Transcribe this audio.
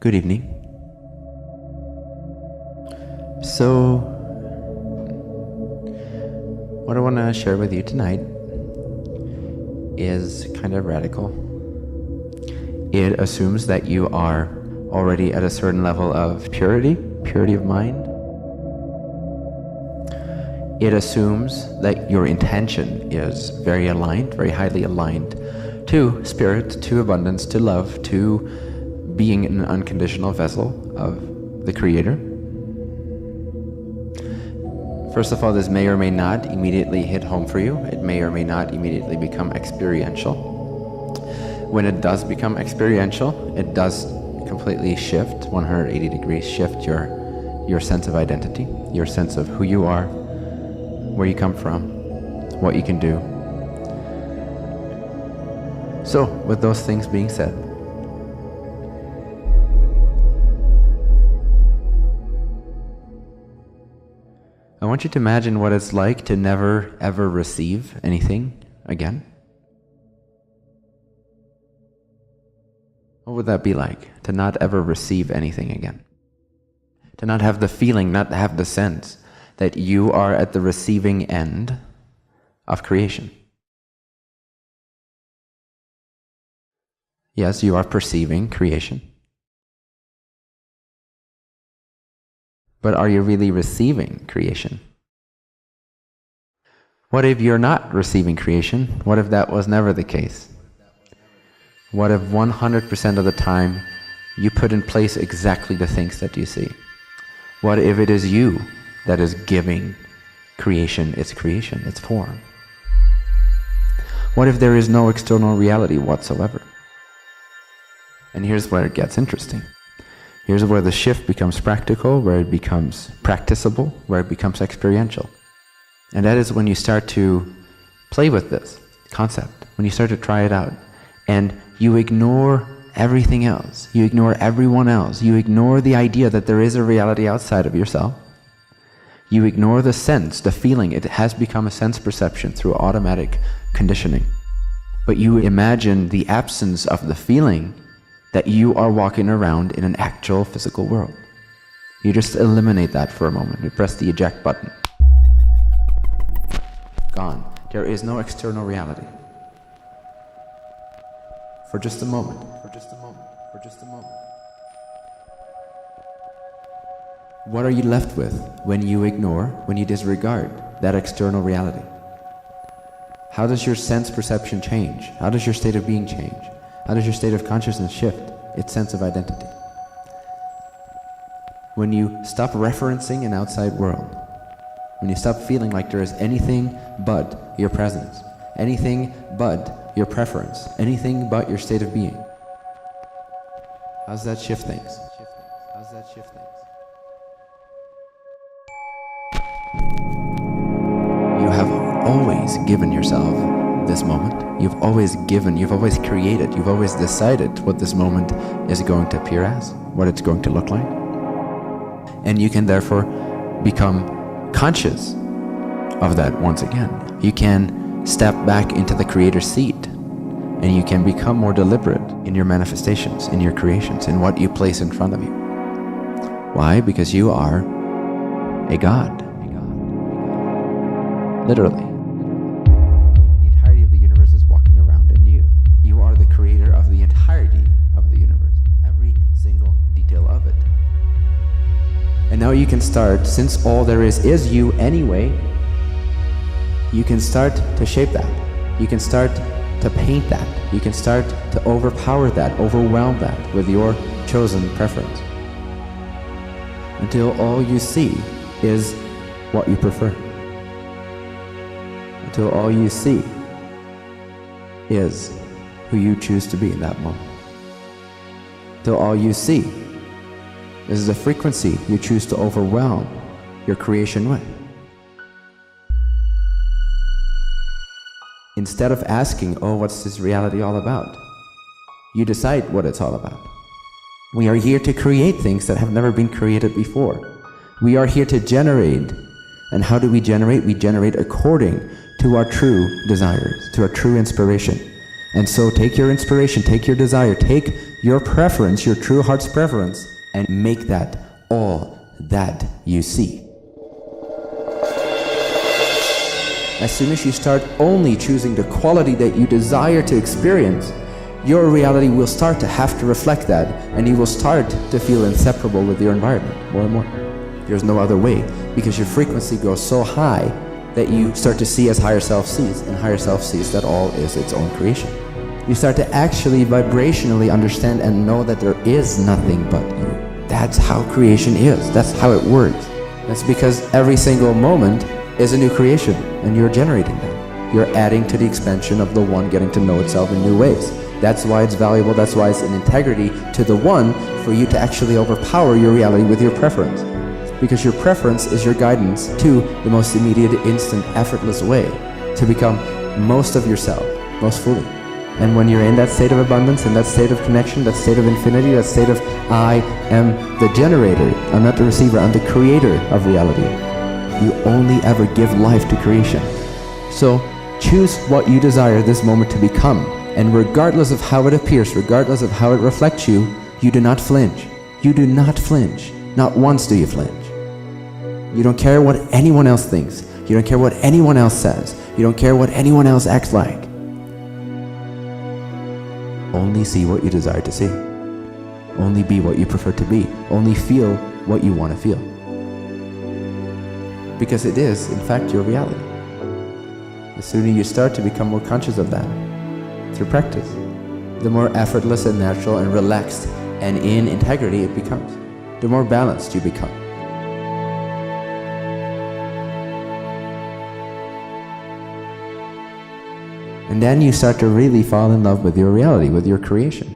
Good evening. So, what I want to share with you tonight is kind of radical. It assumes that you are already at a certain level of purity of mind. It assumes that your intention is very aligned, very highly aligned to spirit, to abundance, to love, to being an unconditional vessel of the Creator. First of all, this may or may not immediately hit home for you. It may or may not immediately become experiential. When it does become experiential, it does completely shift, 180 degrees shift your sense of identity, your sense of who you are, where you come from, what you can do. So, with those things being said, I want you to imagine what it's like to never ever receive anything again. What would that be like, to not ever receive anything again? To not have the feeling, not have the sense that you are at the receiving end of creation. Yes, you are perceiving creation. But are you really receiving creation? What if you're not receiving creation? What if that was never the case? What if 100% of the time you put in place exactly the things that you see? What if it is you that is giving creation, its form? What if there is no external reality whatsoever? And here's where it gets interesting. Here's where the shift becomes practical, where it becomes practicable, where it becomes experiential. And that is when you start to play with this concept, when you start to try it out, and you ignore everything else, you ignore everyone else, you ignore the idea that there is a reality outside of yourself, you ignore the sense, the feeling. It has become a sense perception through automatic conditioning. But you imagine the absence of the feeling that you are walking around in an actual physical world. You just eliminate that for a moment. You press the eject button. Gone. There is no external reality. For just a moment. For just a moment. For just a moment. What are you left with when you ignore, when you disregard that external reality? How does your sense perception change? How does your state of being change? How does your state of consciousness shift its sense of identity? When you stop referencing an outside world, when you stop feeling like there is anything but your presence, anything but your preference, anything but your state of being, how does that shift things? How does that shift things? You have always given yourself this moment. You've always given, you've always created, you've always decided what this moment is going to appear as, what it's going to look like. And you can therefore become conscious of that once again. You can step back into the creator's seat, and you can become more deliberate in your manifestations, in your creations, in what you place in front of you. Why? Because you are a God. Literally. The entirety of the universe is walking around in you. You are the creator of the entirety of the universe, every single detail of it. And now you can start, since all there is you anyway, you can start to shape that. You can start to paint that. You can start to overpower that, overwhelm that with your chosen preference. Until all you see is what you prefer. Until all you see is who you choose to be in that moment. Until all you see is the frequency you choose to overwhelm your creation with. Instead of asking, oh, what's this reality all about? You decide what it's all about. We are here to create things that have never been created before. We are here to generate. And how do we generate? We generate according to our true desires, to our true inspiration. And so take your inspiration, take your desire, take your preference, your true heart's preference, and make that all that you see. As soon as you start only choosing the quality that you desire to experience, your reality will start to have to reflect that, and you will start to feel inseparable with your environment more and more. There's no other way, because your frequency goes so high that you start to see as higher self sees, and higher self sees that all is its own creation. You start to actually vibrationally understand and know that there is nothing but you. That's how creation is. That's how it works. That's because every single moment is a new creation, and you're generating that. You're adding to the expansion of the one getting to know itself in new ways. That's why it's valuable. That's why it's in integrity to the one for you to actually overpower your reality with your preference. Because your preference is your guidance to the most immediate, instant, effortless way to become most of yourself, most fully. And when you're in that state of abundance, in that state of connection, that state of infinity, that state of I am the generator, I'm not the receiver, I'm the creator of reality. You only ever give life to creation. So choose what you desire this moment to become. And regardless of how it appears, regardless of how it reflects you, you do not flinch. You do not flinch. Not once do you flinch. You don't care what anyone else thinks. You don't care what anyone else says. You don't care what anyone else acts like. Only see what you desire to see. Only be what you prefer to be. Only feel what you want to feel. Because it is, in fact, your reality. The sooner you start to become more conscious of that, through practice, the more effortless and natural and relaxed and in integrity it becomes. The more balanced you become. And then you start to really fall in love with your reality, with your creation.